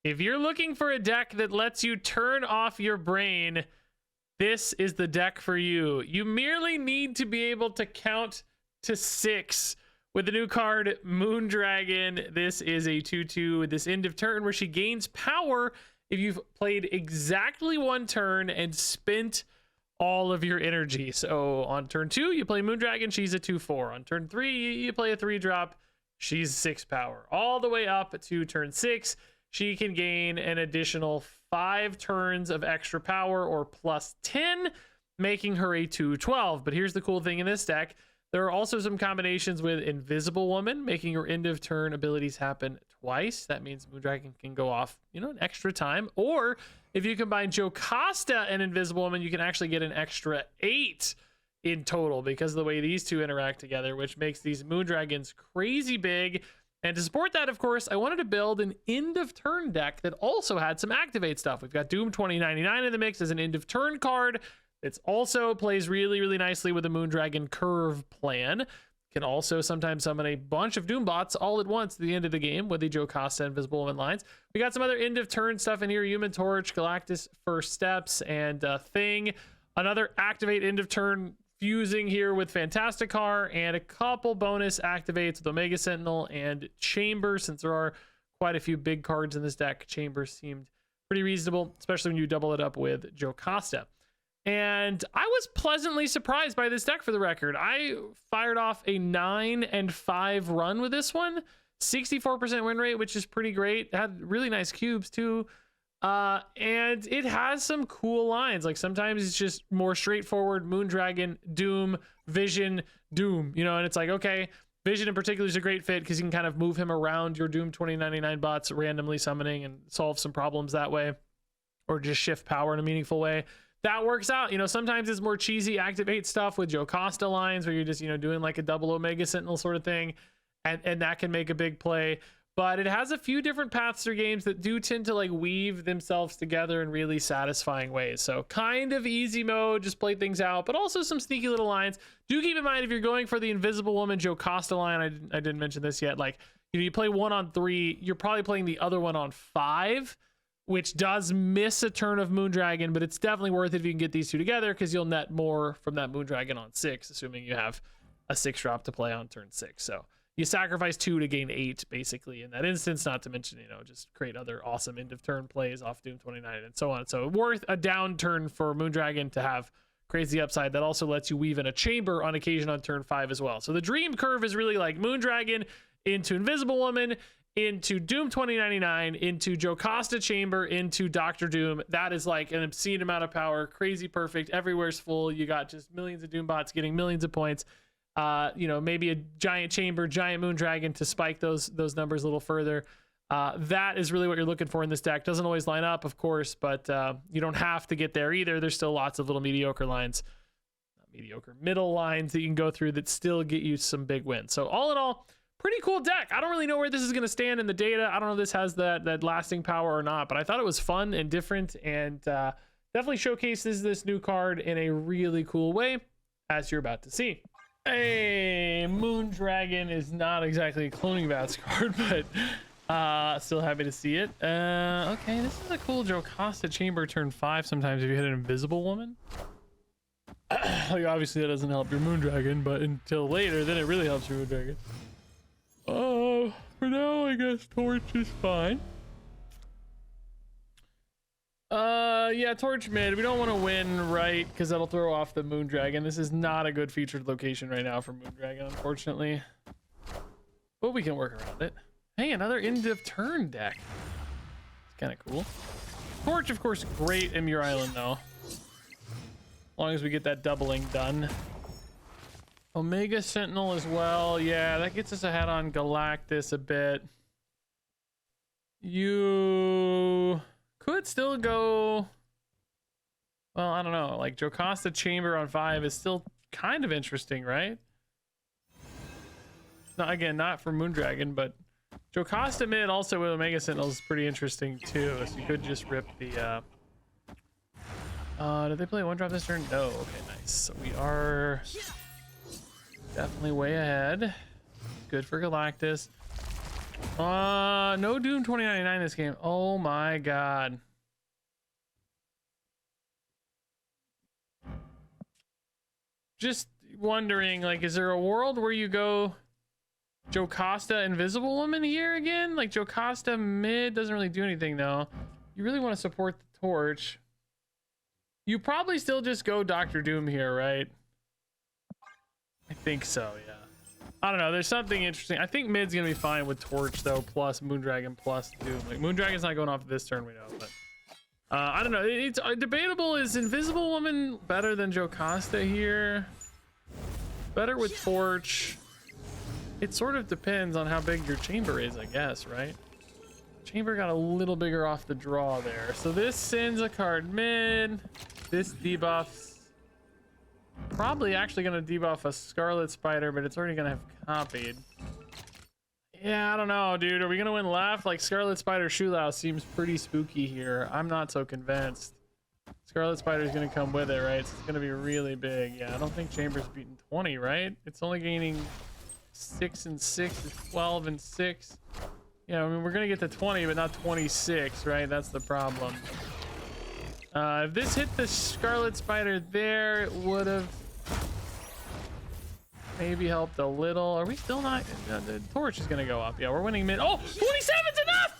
If you're looking for a deck that lets you turn off your brain, this is the deck for you. You merely need to be able to count to 6 with the new card, Moondragon. This is a 2/2 with this end of turn where she gains power if you've played exactly 1 turn and spent all of your energy. So on turn 2, you play Moondragon, she's a 2/4. On turn 3, you play a 3-drop, she's 6 power. All the way up to turn 6, she can gain an additional 5 turns of extra power or plus 10, making her a 2/12. But here's the cool thing in this deck. There are also some combinations with Invisible Woman, making your end of turn abilities happen twice. That means Moondragon can go off, an extra time. Or if you combine Jocasta and Invisible Woman, you can actually get an extra 8 in total because of the way these two interact together, which makes these Moondragons crazy big. And to support that, of course, I wanted to build an end of turn deck that also had some activate stuff. We've got Doom 2099 in the mix as an end of turn card. It also plays really, really nicely with the Moondragon curve plan. Can also sometimes summon a bunch of Doom bots all at once at the end of the game with the Jocasta Invisible Woman lines. We got some other end of turn stuff in here. Human Torch, Galactus First Steps, and Thing. Another activate end of turn fusing here with Fantasticar, and a couple bonus activates with Omega Sentinel and Chamber. Since there are quite a few big cards in this deck, Chamber seemed pretty reasonable, especially when you double it up with Jocasta. And I was pleasantly surprised by this deck, for the record. I fired off a 9-5 run with this one. 64% win rate, which is pretty great. It had really nice cubes too. And it has some cool lines. Like sometimes it's just more straightforward Moondragon, Doom, Vision, Doom, and it's like, okay, Vision in particular is a great fit because you can kind of move him around your Doom 2099 bots, randomly summoning and solve some problems that way, or just shift power in a meaningful way. That works out. Sometimes it's more cheesy activate stuff with Jocasta lines where you're just, doing like a double Omega Sentinel sort of thing. And that can make a big play. But it has a few different paths through games that do tend to like weave themselves together in really satisfying ways. So kind of easy mode, just play things out, but also some sneaky little lines. Do keep in mind if you're going for the Invisible Woman Jocasta line, I didn't mention this yet, like you play one on 3, you're probably playing the other one on 5, which does miss a turn of Moondragon, but it's definitely worth it if you can get these two together because you'll net more from that Moondragon on 6, assuming you have a 6-drop to play on turn 6. So you sacrifice 2 to gain 8, basically, in that instance, not to mention, just create other awesome end of turn plays off Doom 29 and so on. So worth a down turn for Moondragon to have crazy upside that also lets you weave in a Chamber on occasion on turn 5 as well. So the dream curve is really like Moondragon into Invisible Woman, into Doom 2099, into Jocasta Chamber, into Doctor Doom. That is like an obscene amount of power, crazy perfect, everywhere's full. You got just millions of Doom bots getting millions of points. Maybe a giant Chamber, giant Moondragon to spike those numbers a little further. That is really what you're looking for in this deck. Doesn't always line up, of course, but you don't have to get there either. There's still lots of little mediocre lines, middle lines that you can go through that still get you some big wins. So all in all, pretty cool deck. I don't really know where this is going to stand in the data. I don't know if this has that lasting power or not, but I thought it was fun and different, and definitely showcases this new card in a really cool way, as you're about to see. Hey, Moondragon is not exactly a cloning bats card, but still happy to see it. Okay, this is a cool Jocasta Chamber turn 5 sometimes if you hit an Invisible Woman. Like obviously that doesn't help your Moondragon, but until later, then it really helps your Moondragon. For now, I guess Torch is fine. Yeah, Torch mid. We don't want to win right because that'll throw off the Moondragon. This is not a good featured location right now for Moondragon, unfortunately. But we can work around it. Hey, another end of turn deck. It's kind of cool. Torch, of course, great in Muir Island, though. As long as we get that doubling done. Omega Sentinel as well. Yeah, that gets us ahead on Galactus a bit. You could still go... Well, I don't know. Like, Jocasta Chamber on 5 is still kind of interesting, right? Not, again, not for Moondragon, but Jocasta mid also with Omega Sentinel is pretty interesting, too. So you could just rip the... did they play 1-drop this turn? No. Okay, nice. So we are... definitely way ahead. Good for Galactus. No Doom 2099 this game. Oh my god. Just wondering, like, is there a world where you go Jocasta Invisible Woman here again? Like, Jocasta mid doesn't really do anything though. You really want to support the torch. You probably still just go Doctor Doom here, right? I think so, yeah. I don't know. There's something interesting. I think mid's gonna be fine with torch though, plus Moondragon, plus Doom. Like, Moondragon's not going off this turn, we know, but I don't know. It's debatable. Is Invisible Woman better than Jocasta here? Better with torch. It sort of depends on how big your chamber is, I guess, right? Chamber got a little bigger off the draw there. So this sends a card mid. This debuffs. Probably actually going to debuff a Scarlet Spider, but it's already going to have copied. Yeah, I don't know, dude. Are we going to win left? Like, Scarlet Spider Shulao seems pretty spooky here. I'm not so convinced. Scarlet Spider is going to come with it, right? So it's going to be really big. Yeah, I don't think Chamber's beating 20, right? It's only gaining 6 and 6 is 12 and 6. Yeah, I mean, we're going to get to 20, but not 26, right? That's the problem. If this hit the Scarlet Spider there, it would have maybe helped a little. Are we still not? The torch is going to go up. Yeah, we're winning mid. Oh, 27's enough!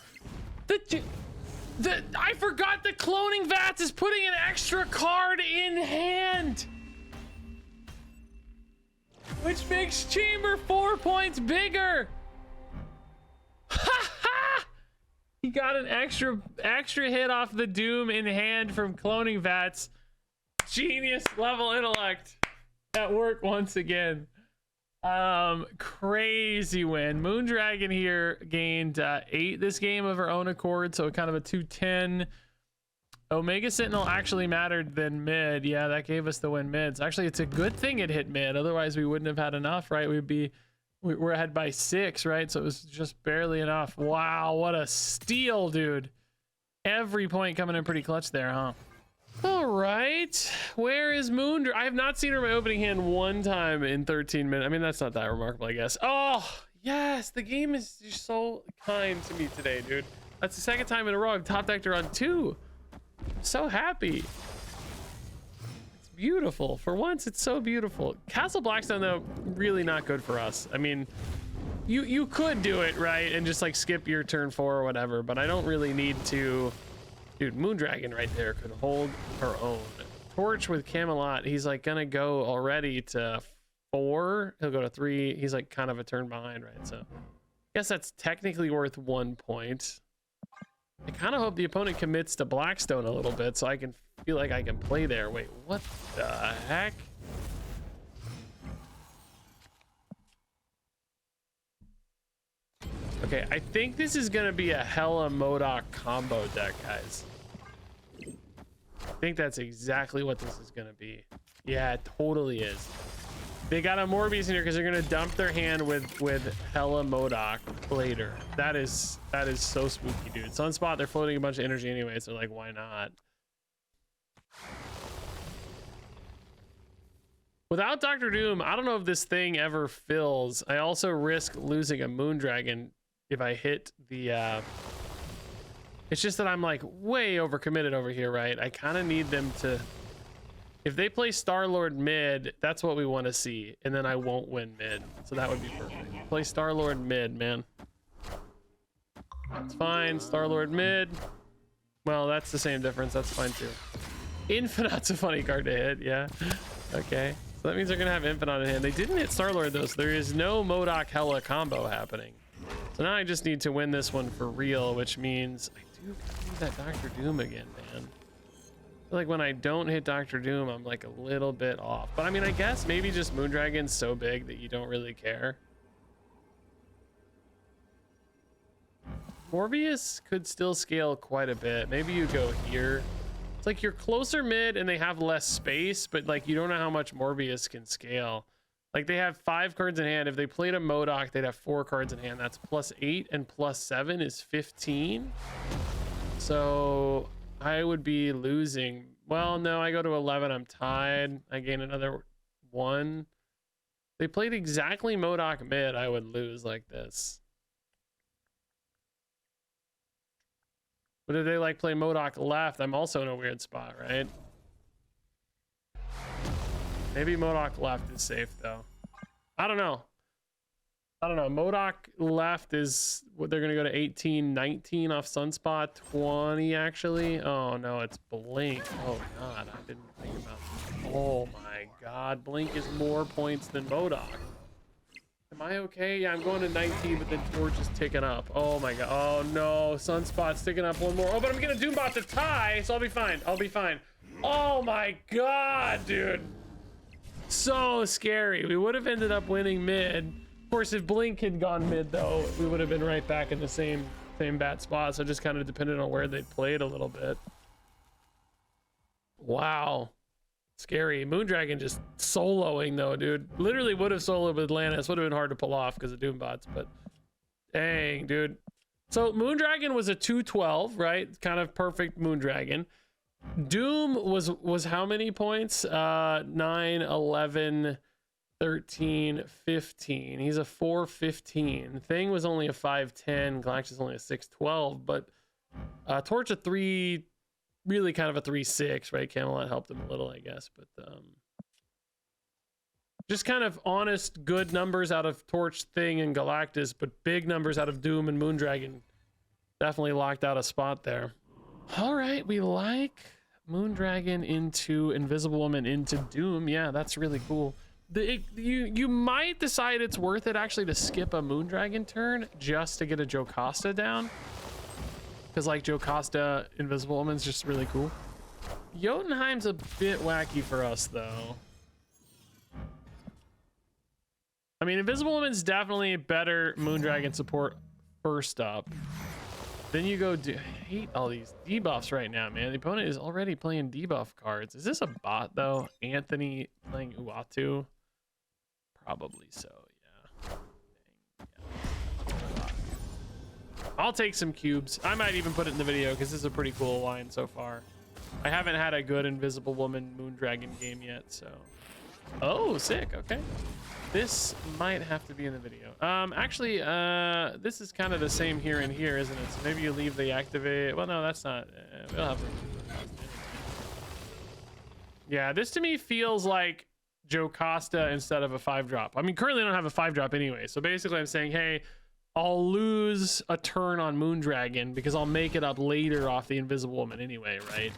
I forgot the cloning vats is putting an extra card in hand, which makes Chamber 4 points bigger. Ha ha! He got an extra hit off the Doom in hand from cloning vats. Genius level intellect at work once again. Crazy win. Moondragon here gained 8 this game of her own accord, so kind of a 210. Omega Sentinel actually mattered than mid. Yeah, that gave us the win mids. Actually, it's a good thing it hit mid, otherwise we wouldn't have had enough, right? We're ahead by 6, right? So it was just barely enough. Wow, what a steal, dude. Every point coming in pretty clutch there, huh? All right, where is Moondragon? I have not seen her in my opening hand one time in 13 minutes. I mean, that's not that remarkable, I guess. Oh, yes, the game is just so kind to me today, dude. That's the second time in a row I've top decked her on 2. I'm so happy. Beautiful. For once, it's so beautiful. Castle Blackstone, though, really not good for us. I mean, you could do it, right, and just like skip your turn 4 or whatever, but I don't really need to. Dude, Moondragon right there could hold her own. Torch with Camelot, he's like gonna go already to 4. He'll go to 3. He's like kind of a turn behind, right? So I guess that's technically worth 1 point. I kind of hope the opponent commits to Blackstone a little bit so I can feel like I can play there. Wait, what the heck? Okay, I think this is gonna be a hella Modok combo deck, guys. I think that's exactly what this is gonna be. Yeah, it totally is. They got a Morbius in here because they're gonna dump their hand with hella Modok later. That is so spooky, dude. Sunspot, they're floating a bunch of energy anyway, so like, why not? Without Dr. Doom, I don't know if this thing ever fills. I also risk losing a Moondragon if I hit the it's just that I'm like way overcommitted over here, right? I kind of need them to, if they play Star-Lord mid, that's what we want to see, and then I won't win mid, so that would be perfect. Play Star-Lord mid, man. It's fine. Star-Lord mid. Well, that's the same difference. That's fine too. Infinite's a funny card to hit. Yeah. Okay. So that means they're gonna have Infinite in hand. They didn't hit Star-Lord though, so there is no Modok hella combo happening. So now I just need to win this one for real, which means I do need that Dr. Doom again, man. I feel like when I don't hit Dr. Doom, I'm like a little bit off. But I mean, I guess maybe just Moondragon's so big that you don't really care. Morbius could still scale quite a bit. Maybe you go here. It's like you're closer mid and they have less space, but like you don't know how much Morbius can scale. Like they have 5 cards in hand. If they played a Modok, they'd have 4 cards in hand. That's +8 and +7 is 15. So I would be losing. Well, no, I go to 11. I'm tied. I gain another 1. They played exactly Modok mid. I would lose like this. But if they like play Modok left, I'm also in a weird spot, right? Maybe Modok left is safe though. I don't know. Modok left is what they're going to go to 18, 19 off Sunspot, 20 actually. Oh no, it's Blink. Oh god, I didn't think about that. Oh my god, Blink is more points than Modok. Am I okay? Yeah, I'm going to 19, but then Torch is ticking up. Oh my god. Oh no, Sunspot's ticking up one more. Oh, but I'm going to Doombot to tie, so I'll be fine. I'll be fine. Oh my god, dude. So scary. We would have ended up winning mid. Of course, if Blink had gone mid, though, we would have been right back in the same bat spot. So it just kind of depended on where they played a little bit. Wow. Scary. Moondragon just soloing, though, dude. Literally would have soloed with Atlantis. Would have been hard to pull off because of Doombots, but dang, dude. So Moondragon was a 212, right? Kind of perfect Moondragon. Doom was how many points? 9, 11... 13, 15. He's a 415. Thing was only a 510. Galactus only a 612. But Torch a 3, really kind of a 3-6, right? Camelot helped him a little, I guess. But just kind of honest, good numbers out of Torch, Thing, and Galactus, but big numbers out of Doom and Moondragon. Definitely locked out a spot there. All right, we like Moondragon into Invisible Woman into Doom. Yeah, that's really cool. You might decide it's worth it actually to skip a Moondragon turn just to get a Jocasta down, because like Jocasta Invisible Woman's just really cool. Jotunheim's a bit wacky for us though. I mean, Invisible Woman's definitely better Moondragon support first up. Then you go I hate all these debuffs right now, man. The opponent is already playing debuff cards. Is this a bot though? Anthony playing Uatu? Probably so, yeah. Yeah. I'll take some cubes. I might even put it in the video because this is a pretty cool line so far. I haven't had a good Invisible Woman Moondragon game yet, so. Oh, sick. Okay. This might have to be in the video. Actually, this is kind of the same here and here, isn't it? So maybe you leave the activate. Well, no, that's not. We'll have to. Yeah, this to me feels like Jocasta instead of a 5-drop. I mean, currently I don't have a 5-drop anyway. So basically I'm saying, hey, I'll lose a turn on Moondragon because I'll make it up later off the Invisible Woman anyway, right?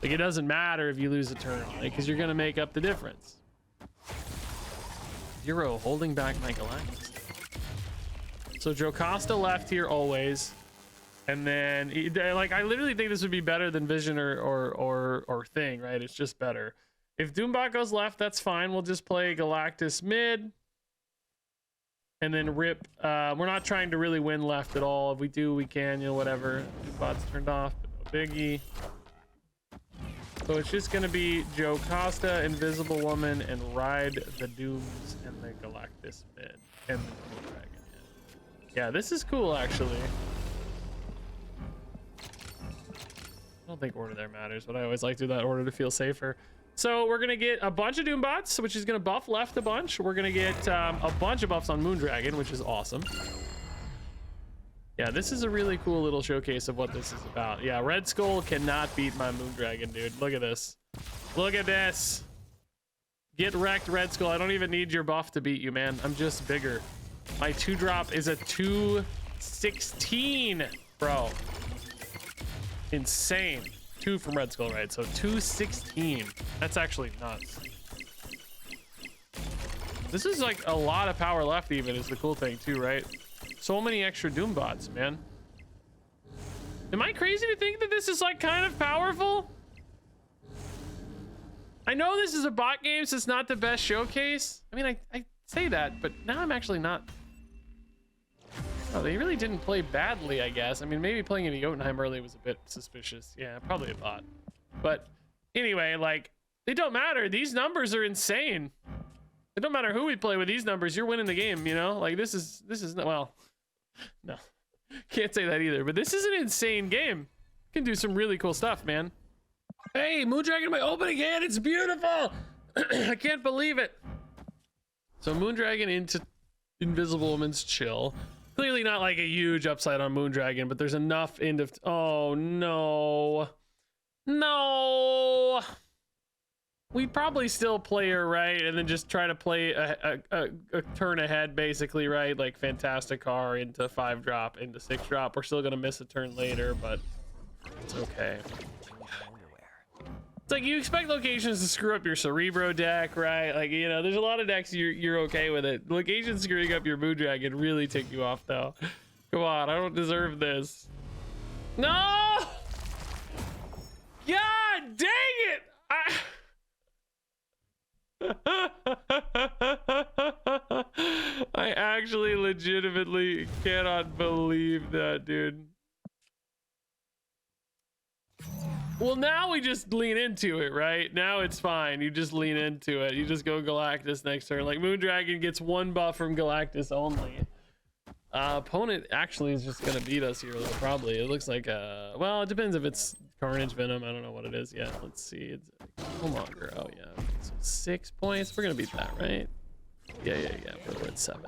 Like, it doesn't matter if you lose a turn on it because you're going to make up the difference. Zero holding back my Galactus. So Jocasta left here always. And then, like, I literally think this would be better than Vision or Thing, right? It's just better. If Doombot goes left, that's fine. We'll just play Galactus mid. And then rip. We're not trying to really win left at all. If we do, we can, you know, whatever. Doombot's turned off, but no biggie. So it's just going to be Jocasta, Invisible Woman, and ride the Dooms and the Galactus mid. And the Moondragon. Yeah, this is cool, actually. I don't think order there matters, but I always like to do that order to feel safer. So we're going to get a bunch of Doombots, which is going to buff left a bunch. We're going to get a bunch of buffs on Moondragon, which is awesome. Yeah, this is a really cool little showcase of what this is about. Yeah, Red Skull cannot beat my Moondragon, dude. Look at this. Look at this. Get wrecked, Red Skull. I don't even need your buff to beat you, man. I'm just bigger. My 2-drop is a 216, bro. Insane. 2 from Red Skull, right? So 216. That's actually nuts. This is like a lot of power left even is the cool thing too, right? So many extra Doombots, man. Am I crazy to think that this is like kind of powerful? I know this is a bot game, so it's not the best showcase. I mean, I say that, but now I'm actually not. Oh, they really didn't play badly, I guess. I mean, maybe playing in Jotunheim early was a bit suspicious. Yeah, probably a bot. But anyway, like, it don't matter. These numbers are insane. It don't matter who we play with these numbers. You're winning the game, you know? Like, this is well, no. Can't say that either. But this is an insane game. Can do some really cool stuff, man. Hey, Moondragon, my opening hand. It's beautiful. I can't believe it. So Moondragon into Invisible Woman's chill. Clearly not like a huge upside on Moondragon, but there's enough into... Oh, no. No! We'd probably still play her, right? And then just try to play a turn ahead, basically, right? Like Fantastic Car into 5-drop, into 6-drop. We're still gonna miss a turn later, but it's okay. It's like you expect locations to screw up your Cerebro deck, right? Like, you know, there's a lot of decks you're okay with it. Locations screwing up your Moondragon really tick you off, though. Come on, I don't deserve this. No! God dang it! I actually legitimately cannot believe that, dude. Well, now we just lean into it, right? Now it's fine. You just lean into it. You just go Galactus next turn. Like, Moondragon gets 1 buff from Galactus only. Opponent actually is just gonna beat us here, though, probably. It looks like, well, it depends if it's Carnage Venom. I don't know what it is yet. Let's see. It's Killmonger. Oh, yeah. Okay, so 6 points. We're gonna beat that, right? Yeah. We're at 7.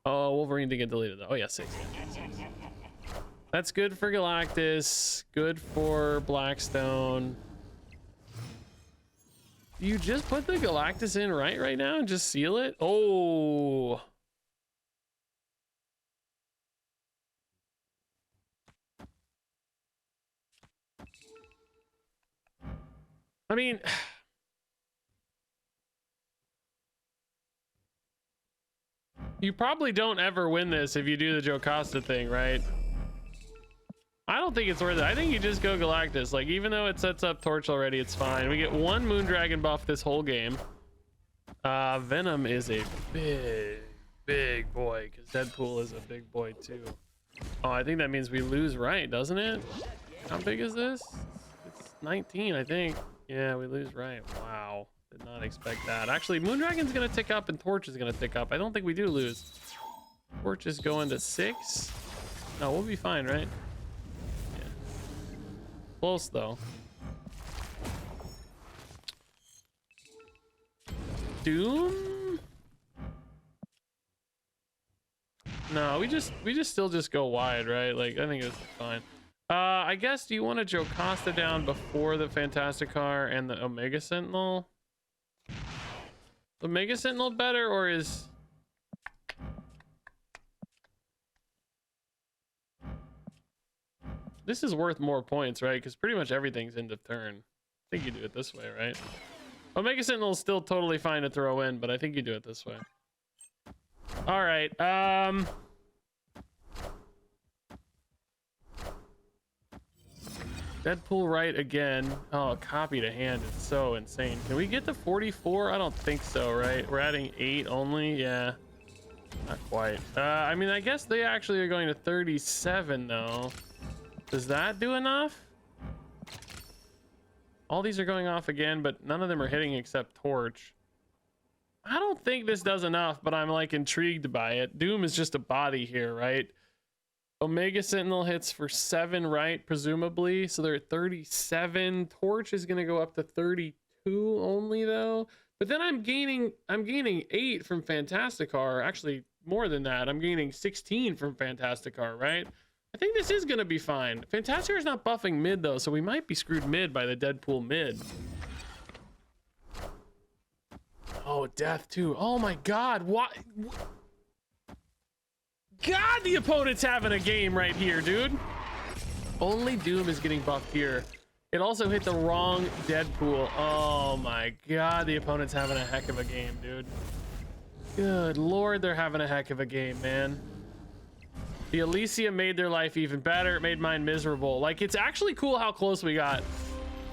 Oh, Wolverine didn't get deleted, though. Oh, yeah, 6. That's good for Galactus. Good for Blackstone. You just put the Galactus in right now and just seal it? Oh. I mean, you probably don't ever win this if you do the Jocasta thing, right? I don't think it's worth it. I think you just go Galactus. Like, even though it sets up Torch already, it's fine. We get 1 Moondragon buff this whole game. Venom is a big boy, because Deadpool is a big boy too. Oh, I think that means we lose, right? Doesn't it? How big is this? It's 19, I think. Yeah, we lose, right? Wow, did not expect that. Actually, Moondragon's gonna tick up and Torch is gonna tick up. I don't think we do lose. Torch is going to 6. No, we'll be fine, right? Yeah. Close though. Doom? No, we just still just go wide, right? Like, I think it's fine. I guess, do you want to Jocasta down before the Fantastic Car and the Omega Sentinel? The Omega Sentinel better, or is... This is worth more points, right? Because pretty much everything's end of turn. I think you do it this way, right? Omega Sentinel is still totally fine to throw in, but I think you do it this way. All right. Deadpool right again. Oh, copy to hand is so insane. Can we get to 44? I don't think so, right? We're adding 8 only. Yeah, not quite. I mean, I guess they actually are going to 37 though. Does that do enough? All these are going off again, but none of them are hitting except Torch. I don't think this does enough, but I'm like intrigued by it. Doom is just a body here, right? Omega Sentinel hits for 7, right? Presumably. So they're at 37. Torch is gonna go up to 32 only though. But then I'm gaining 8 from Fantastic Car. Actually, more than that. I'm gaining 16 from Fantastic Car, right? I think this is gonna be fine. Fantastic Car's not buffing mid though, so we might be screwed mid by the Deadpool mid. Oh, death too. Oh my god, what? God, the opponent's having a game right here, dude. Only Doom is getting buffed here. It also hit the wrong Deadpool. Oh my god, the opponent's having a heck of a game, dude. Good lord, they're having a heck of a game, man. The Elysium made their life even better. It made mine miserable. Like, it's actually cool how close we got.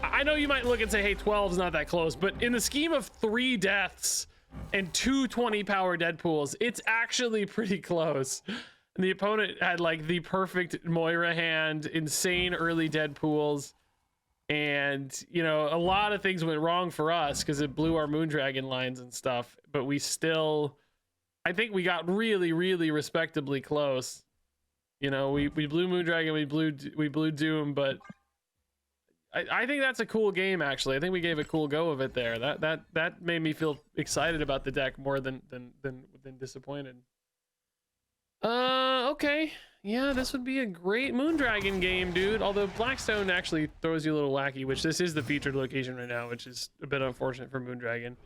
I know you might look and say, hey, 12's not that close, but in the scheme of 3 deaths and 2 20 power Deadpools, it's actually pretty close. And the opponent had like the perfect Moira hand, insane early Deadpools, and you know, a lot of things went wrong for us because it blew our Moondragon lines and stuff, but we still, I think we got really respectably close. You know, we blew Moondragon, we blew Doom, but I think that's a cool game, actually. I think we gave a cool go of it there. That made me feel excited about the deck more than disappointed. Okay. Yeah, this would be a great Moondragon game, dude. Although Blackstone actually throws you a little wacky, which this is the featured location right now, which is a bit unfortunate for Moondragon.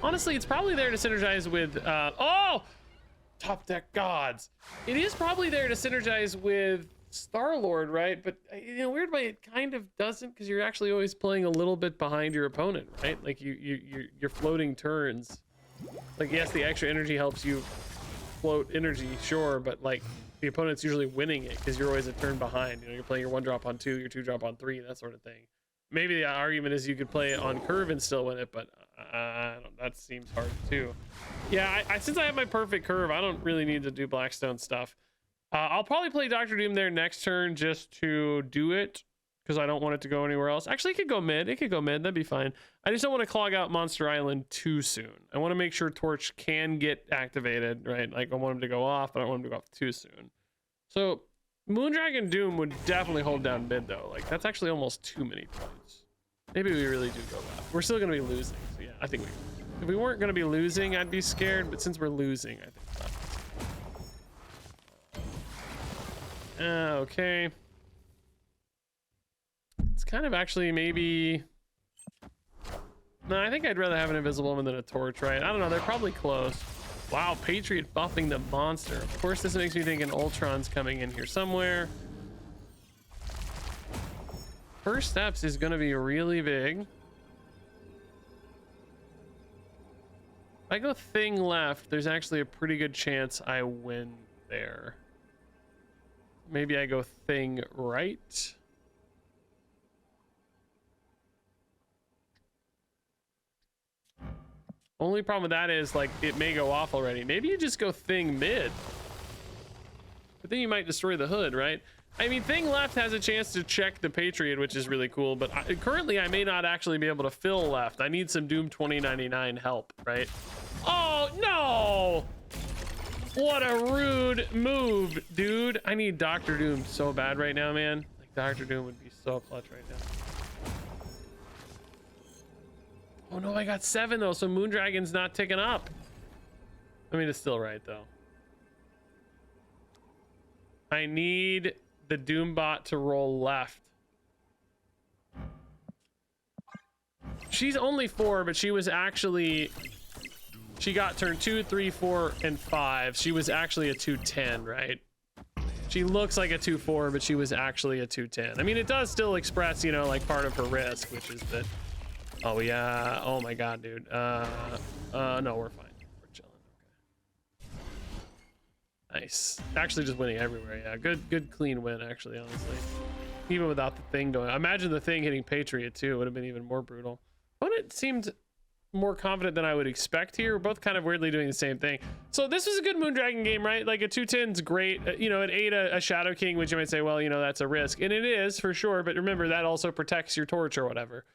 Honestly, it's probably there to synergize with, oh! Top deck gods. It is probably there to synergize with Star-Lord, right? But in a weird way, it kind of doesn't, because you're actually always playing a little bit behind your opponent, right? Like you're floating turns. Like, yes, the extra energy helps you float energy, sure, but like the opponent's usually winning it because you're always a turn behind. You know, you're playing your 1-drop on 2, your 2-drop on 3, that sort of thing. Maybe the argument is you could play it on curve and still win it, but that seems hard too. Yeah, since I have my perfect curve, I don't really need to do Blackstone stuff. I'll probably play Dr. Doom there next turn just to do it, because I don't want it to go anywhere else. Actually, it could go mid. It could go mid. That'd be fine. I just don't want to clog out Monster Island too soon. I want to make sure Torch can get activated, right? Like, I want him to go off, but I don't want him to go off too soon. So, Moondragon Doom would definitely hold down mid, though. Like, that's actually almost too many points. Maybe we really do go left. We're still going to be losing, so yeah, I think we... If we weren't going to be losing, I'd be scared, but since we're losing, I think left. Okay. It's kind of actually maybe... No, I think I'd rather have an Invisible Woman than a Torch, right? I don't know, they're probably close. Wow, Patriot buffing the monster. Of course, this makes me think an Ultron's coming in here somewhere. First steps is going to be really big. If I go Thing left, there's actually a pretty good chance I win there. Maybe I go Thing right. Only problem with that is, like, it may go off already. Maybe you just go Thing mid. But then you might destroy the hood, right? I mean, Thing left has a chance to check the Patriot, which is really cool, but currently I may not actually be able to fill left. I need some Doom 2099 help, right? Oh, no! What a rude move, dude. I need Dr. Doom so bad right now, man. Like, Dr. Doom would be so clutch right now. Oh no, I got 7 though, so Moondragon's not ticking up. I mean, it's still right though. I need the Doombot to roll left. She's only 4, but she was actually... She got turn 2, 3, 4, and 5. She was actually a 210, right? She looks like a 2-4, but she was actually a 210. I mean, it does still express, you know, like part of her risk, which is that... Oh yeah, oh my god, dude. No, we're fine. We're chilling. Okay. Nice. Actually just winning everywhere. Yeah, good clean win, actually, honestly. Even without the thing going. Imagine the thing hitting Patriot too. It would have been even more brutal. Opponent seemed more confident than I would expect here. We're both kind of weirdly doing the same thing. So this was a good Moondragon game, right? Like a 210's great. You know, it ate a Shadow King, which you might say, well, you know, that's a risk. And it is for sure, but remember that also protects your Torch or whatever.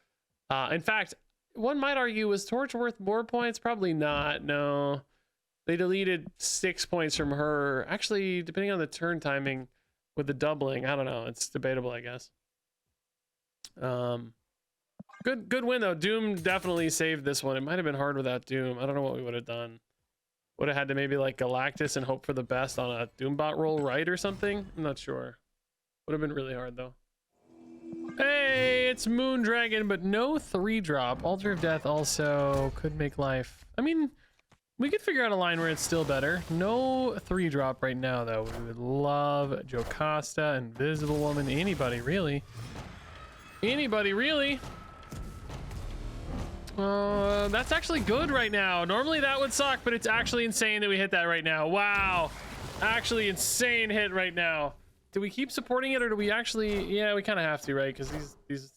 In fact, one might argue, was Torch worth more points? Probably not. No, they deleted 6 points from her. Actually, depending on the turn timing with the doubling, I don't know. It's debatable, I guess. Good win though. Doom definitely saved this one. It might have been hard without Doom. I don't know what we would have done. Would have had to maybe like Galactus and hope for the best on a Doombot roll right or something. I'm not sure. Would have been really hard though. Hey, it's Moondragon, but no 3-drop. Altar of Death also could make life. I mean, we could figure out a line where it's still better. No 3-drop right now, though. We would love Jocasta, Invisible Woman, anybody, really. Anybody, really. That's actually good right now. Normally that would suck, but it's actually insane that we hit that right now. Wow. Actually insane hit right now. Do we keep supporting it or do we actually... Yeah, we kind of have to, right? Because these,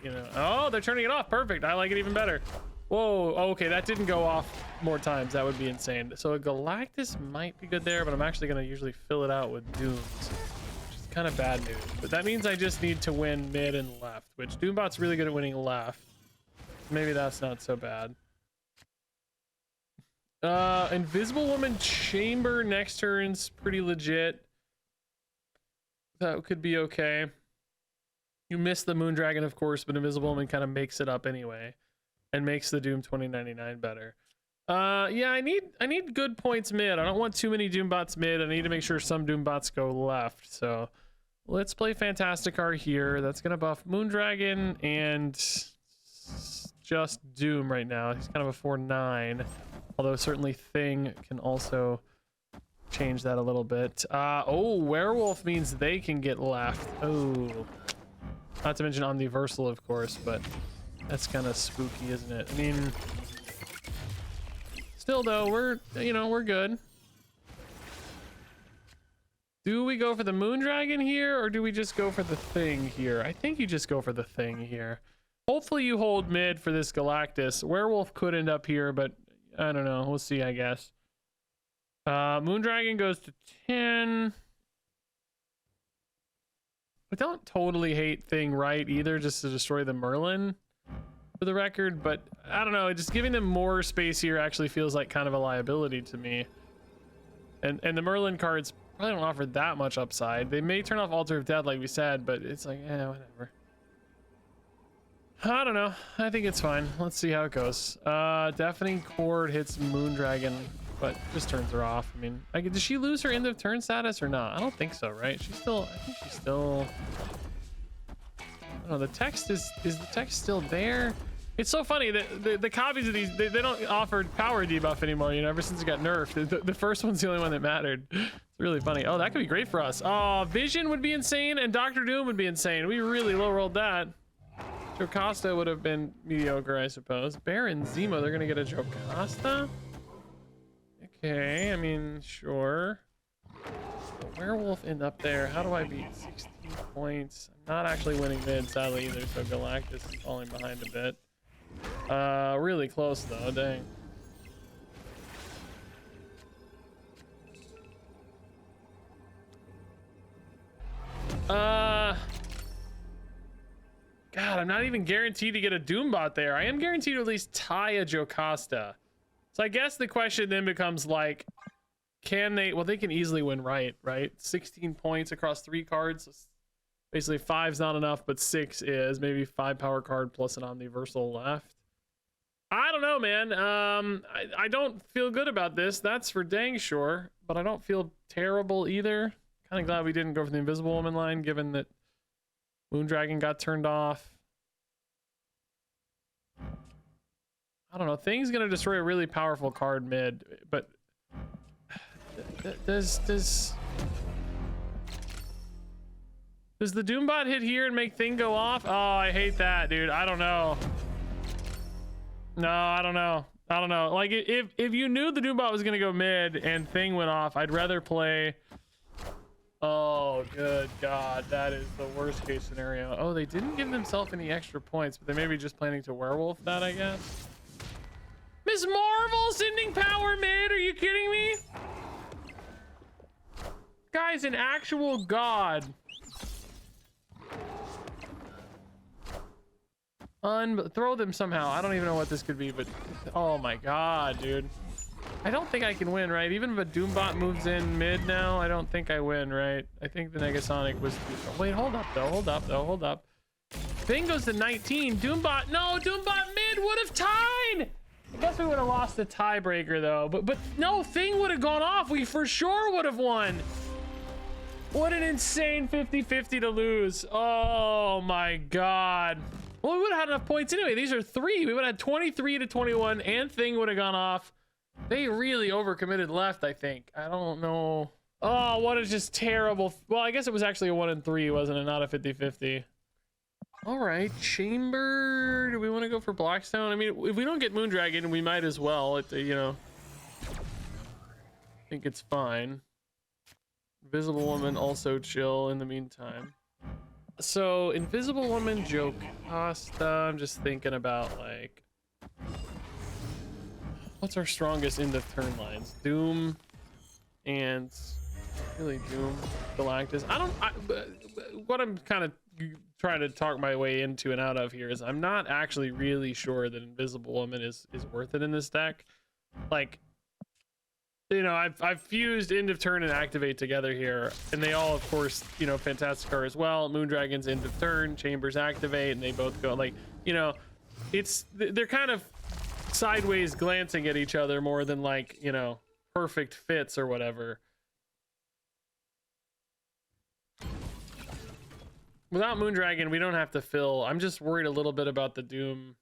you know... Oh, they're turning it off. Perfect. I like it even better. Whoa. Okay, that didn't go off more times. That would be insane. So a Galactus might be good there, but I'm actually going to usually fill it out with Dooms, which is kind of bad news. But that means I just need to win mid and left, which Doombot's really good at winning left. Maybe that's not so bad. Invisible Woman Chamber next turn's pretty legit. That could be okay. You missed the Moondragon, of course, but Invisible Woman kind of makes it up anyway and makes the Doom 2099 better. Yeah, I need good points mid. I don't want too many Doombots mid. I need to make sure some Doombots go left. So let's play Fantasticar here. That's gonna buff Moondragon and just Doom right now. He's kind of a 4/9, although certainly Thing can also change that a little bit. Oh, Werewolf means they can get left. Oh, not to mention Omniversal, of course, but that's kind of spooky, isn't it? I mean, still though, we're good. Do we go for the Moondragon here, or do we just go for the Thing here? I think you just go for the Thing here. Hopefully you hold mid for this Galactus. Werewolf could end up here, but I don't know. We'll see, I guess. Moondragon goes to 10. I don't totally hate Thing right either, just to destroy the Merlin, for the record, but I don't know. Just giving them more space here actually feels like kind of a liability to me. And the Merlin cards probably don't offer that much upside. They may turn off Altar of Death like we said, but it's like, whatever. I don't know. I think it's fine. Let's see how it goes. Deafening Chord hits Moondragon, but just turns her off. I mean, does she lose her end of turn status or not? I don't think so, right? I think she's still... I don't know, the text is the text still there? It's so funny that the copies of these, they don't offer power debuff anymore, you know, ever since it got nerfed. The first one's the only one that mattered. It's really funny. Oh, that could be great for us. Oh, Vision would be insane, and Dr. Doom would be insane. We really low rolled that. Jocasta would have been mediocre, I suppose. Baron Zemo, they're gonna get a Jocasta? Okay, I mean, sure. Werewolf end up there. How do I beat 16 points? I'm not actually winning mid, sadly, either, so Galactus is falling behind a bit. Really close, though, dang. God, I'm not even guaranteed to get a Doombot there. I am guaranteed to at least tie a Jocasta. So I guess the question then becomes like, can they, well, they can easily win right? 16 points across 3 cards. Basically 5's not enough, but 6 is. Maybe 5 power card plus an Omniversal left. I don't know, man. I don't feel good about this. That's for dang sure. But I don't feel terrible either. Kind of glad we didn't go for the Invisible Woman line, given that Moondragon got turned off. I don't know. Thing's gonna destroy a really powerful card mid, but does the Doombot hit here and make Thing go off? Oh, I hate that, dude. I don't know. No, I don't know. Like, if you knew the Doombot was gonna go mid and Thing went off, I'd rather play. Oh, good God, that is the worst case scenario. Oh, they didn't give themselves any extra points, but they may be just planning to werewolf that, I guess. Miss Marvel sending power mid? Are you kidding me? Guy's an actual god. Throw them somehow. I don't even know what this could be, but oh my God, dude. I don't think I can win, right? Even if a Doombot moves in mid now, I don't think I win, right? I think the Negasonic was... Wait, hold up, though. Hold up. Thing goes to 19. Doombot... No, Doombot mid would have tied! I guess we would have lost the tiebreaker, though. But no, Thing would have gone off. We for sure would have won. What an insane 50-50 to lose. Oh, my God. Well, we would have had enough points anyway. These are 3. We would have had 23 to 21, and Thing would have gone off. They really overcommitted left, I think. I don't know. Oh, what a just terrible... Well, I guess it was actually a 1-3, wasn't it? Not a 50-50. All right, Chamber. Do we want to go for Blackstone? I mean, if we don't get Moondragon, we might as well. You know, I think it's fine. Invisible Woman also chill in the meantime. So, Invisible Woman, Jocasta. I'm just thinking about, like... What's our strongest end of turn lines? Doom and really Doom, Galactus. What I'm kind of trying to talk my way into and out of here is I'm not actually really sure that Invisible Woman is worth it in this deck. Like, you know, I've fused end of turn and activate together here, and they all, of course, you know, Fantasticar as well. Moondragon's end of turn, Chambers activate, and they both go like, you know, they're kind of sideways glancing at each other more than like, you know, perfect fits or whatever. Without Moondragon, we don't have to fill. I'm just worried a little bit about the Doom,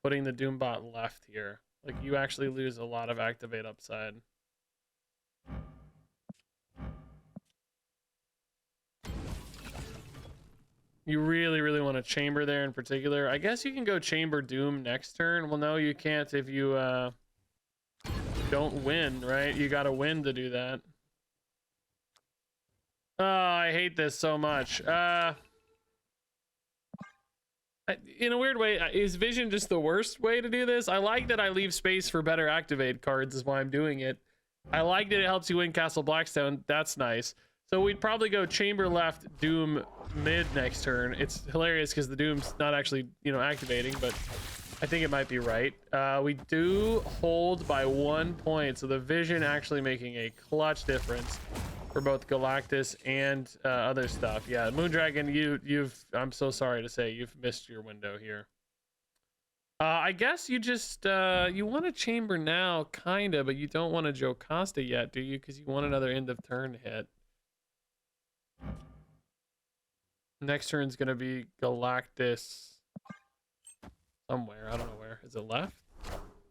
putting the Doom bot left here. Like, you actually lose a lot of activate upside. You really, really want to chamber there in particular. I guess you can go chamber Doom next turn. Well, no, you can't if you don't win, right? You got to win to do that. Oh, I hate this so much. In a weird way, is Vision just the worst way to do this? I like that I leave space for better activate cards is why I'm doing it. I like that it helps you win Castle Blackstone. That's nice. So we'd probably go chamber left, Doom mid next turn. It's hilarious because the Doom's not actually, you know, activating, but I think it might be right. We do hold by 1 point, so the Vision actually making a clutch difference for both Galactus and other stuff. Yeah, Moondragon, you've I'm so sorry to say you've missed your window here. I guess you just you want to chamber now, kinda, but you don't want to Jocasta yet, do you? Because you want another end of turn hit. Next turn's gonna be Galactus somewhere. I don't know where. Is it left?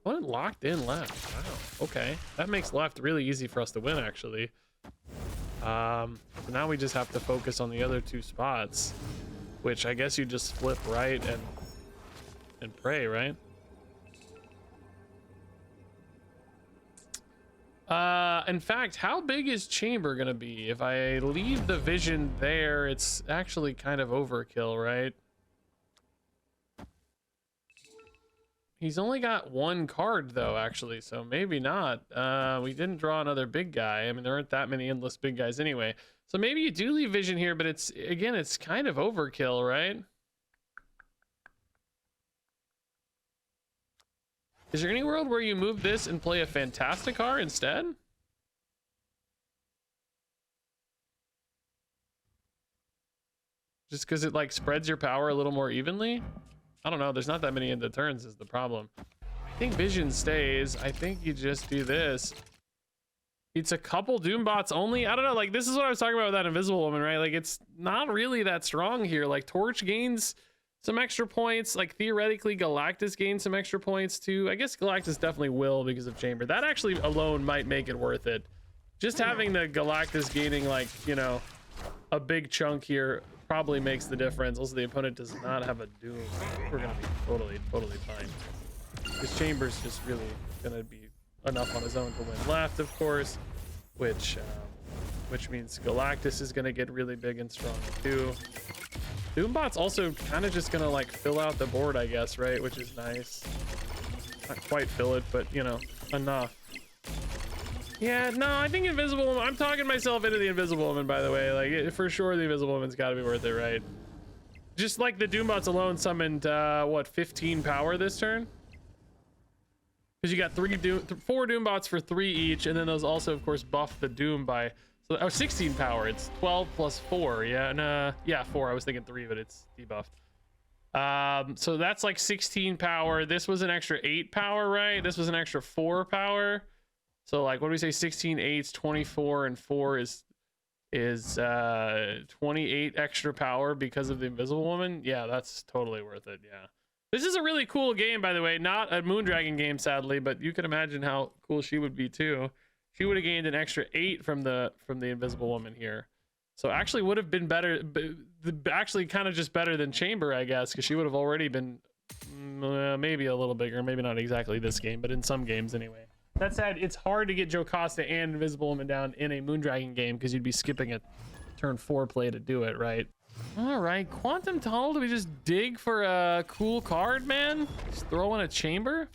What, it locked in left? Wow. Okay, that makes left really easy for us to win, actually. So now we just have to focus on the other two spots, which I guess you just flip right and pray, right? In fact, how big is chamber gonna be? If I leave the Vision there, it's actually kind of overkill, right? He's only got one card though, actually, so maybe not. We didn't draw another big guy. I mean, there aren't that many endless big guys anyway. So maybe you do leave Vision here, but it's, again, it's kind of overkill, right? Is there any world where you move this and play a Fantasticar instead? Just because it like spreads your power a little more evenly? I don't know. There's not that many end of turns is the problem. I think Vision stays. I think you just do this. It's a couple Doombots only. I don't know. Like, this is what I was talking about with that Invisible Woman, right? Like, it's not really that strong here. Like, Torch gains some extra points. Like, theoretically, Galactus gains some extra points too. I guess Galactus definitely will because of Chamber. That actually alone might make it worth it. Just having the Galactus gaining, like, you know, a big chunk here probably makes the difference. Also, the opponent does not have a Doom. We're gonna be totally fine. Because Chamber's just really gonna be enough on his own to win left, of course, which means Galactus is gonna get really big and strong too. Doombot's also kind of just gonna like fill out the board, I guess, right? Which is nice. Not quite fill it, but you know, enough. Yeah, no, I think Invisible Woman, I'm talking myself into the Invisible Woman, by the way. Like, for sure, the Invisible Woman's got to be worth it, right? Just like the Doombots alone summoned, what, 15 power this turn? Because you got 4 Doombots for 3 each, and then those also, of course, buff the Doom by 16 power. It's 12 plus 4, yeah, and yeah, 4. I was thinking 3, but it's debuffed. So that's like 16 power. This was an extra 8 power, right? This was an extra 4 power. So like, what do we say? 16, 8, 24, and 4 is 28 extra power because of the Invisible Woman. Yeah, that's totally worth it. Yeah, this is a really cool game, by the way. Not a Moondragon game, sadly, but you can imagine how cool she would be too. She would have gained an extra 8 from the Invisible Woman here. So actually would have been better, actually kind of just better than Chamber, I guess, because she would have already been maybe a little bigger, maybe not exactly this game, but in some games anyway. That said, it's hard to get Jocasta and Invisible Woman down in a Moondragon game because you'd be skipping a turn 4 play to do it, right? All right, Quantum Tunnel, do we just dig for a cool card, man? Just throw in a Chamber?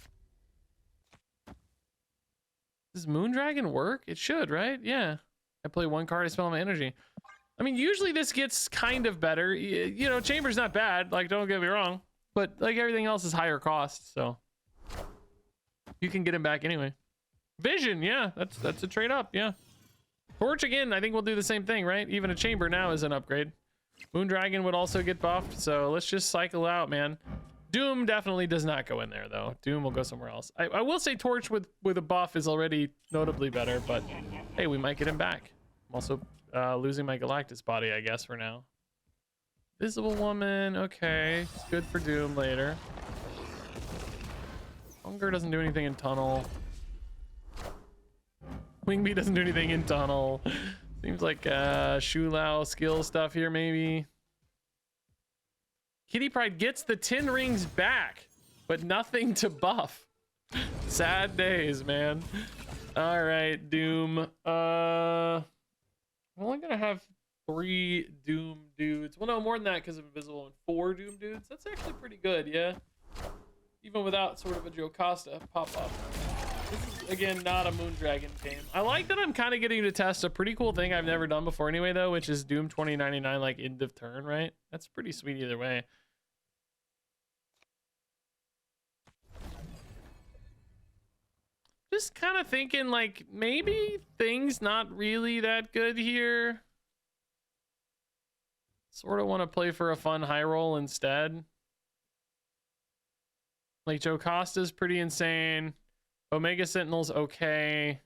Does Moondragon work? It should, right? Yeah. I play 1 card, I spend all my energy. I mean, usually this gets kind of better. You know, Chamber's not bad, like, don't get me wrong. But, like, everything else is higher cost, so you can get him back anyway. Vision, yeah, that's a trade up, yeah. Torch again, I think we'll do the same thing, right? Even a Chamber now is an upgrade. Moondragon would also get buffed, so let's just cycle out, man. Doom definitely does not go in there though. Doom will go somewhere else. I will say Torch with a buff is already notably better, but hey, we might get him back. I'm also losing my Galactus body, I guess, for now. Visible Woman, okay. It's good for Doom later. Hunger doesn't do anything in Tunnel. Wingbeat doesn't do anything in Tunnel. Seems like Shulao skill stuff here, maybe. Kitty Pryde gets the 10 rings back, but nothing to buff. Sad days, man. All right, Doom. I'm only gonna have 3 Doom dudes. Well, no, more than that because of Invisible, and 4 Doom dudes. That's actually pretty good, yeah. Even without sort of a Jocasta pop-up. This is, again, not a Moondragon game. I like that I'm kind of getting to test a pretty cool thing I've never done before anyway, though, which is Doom 2099, like, end of turn, right? That's pretty sweet either way. Just kind of thinking, like, maybe things not really that good here. Sort of want to play for a fun high roll instead. Like, Jocasta's pretty insane. Omega Sentinel's okay.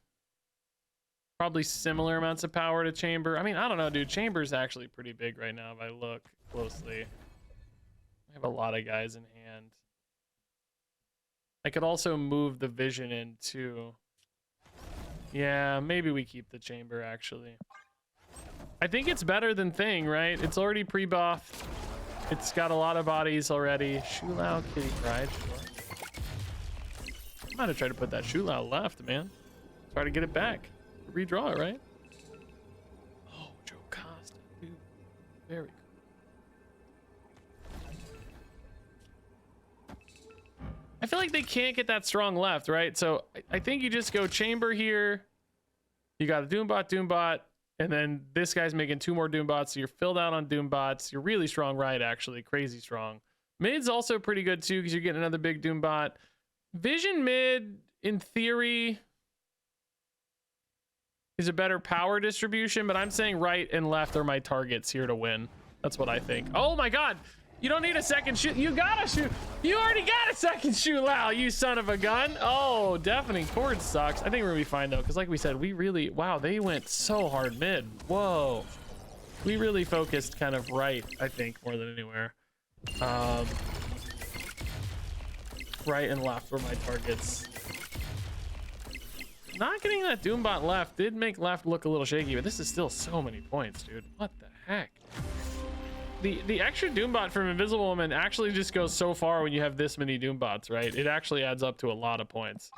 Probably similar amounts of power to Chamber. I mean, I don't know, dude. Chamber's actually pretty big right now if I look closely. I have a lot of guys in hand. I could also move the Vision in too. Yeah, maybe we keep the Chamber actually. I think it's better than Thing, right? It's already pre-buffed. It's got a lot of bodies already. Shulao, Kitty Pryde, sure. I might have tried to put that Shulao left, man. Try to get it back. Redraw it, right? Oh, Jocasta, dude. Very cool. I feel like they can't get that strong left, right? So I think you just go Chamber here. You got a Doombot, and then this guy's making 2 more Doombots, so you're filled out on Doombots. You're really strong right, actually. Crazy strong. Mid's also pretty good, too, because you're getting another big Doombot. Vision mid, in theory, is a better power distribution, but I'm saying right and left are my targets here to win. That's what I think. Oh, my God. You don't need a second shoot. You gotta shoot. You already got a second Shulao, you son of a gun. Oh, Deafening Chord sucks. I think we're gonna be fine though, because like we said, we really, wow, they went so hard mid. Whoa. We really focused kind of right, I think, more than anywhere. Right and left were my targets. Not getting that Doombot left did make left look a little shaky, but this is still so many points, dude. What the heck? The extra Doombot from Invisible Woman actually just goes so far when you have this many Doombots, right? It actually adds up to a lot of points.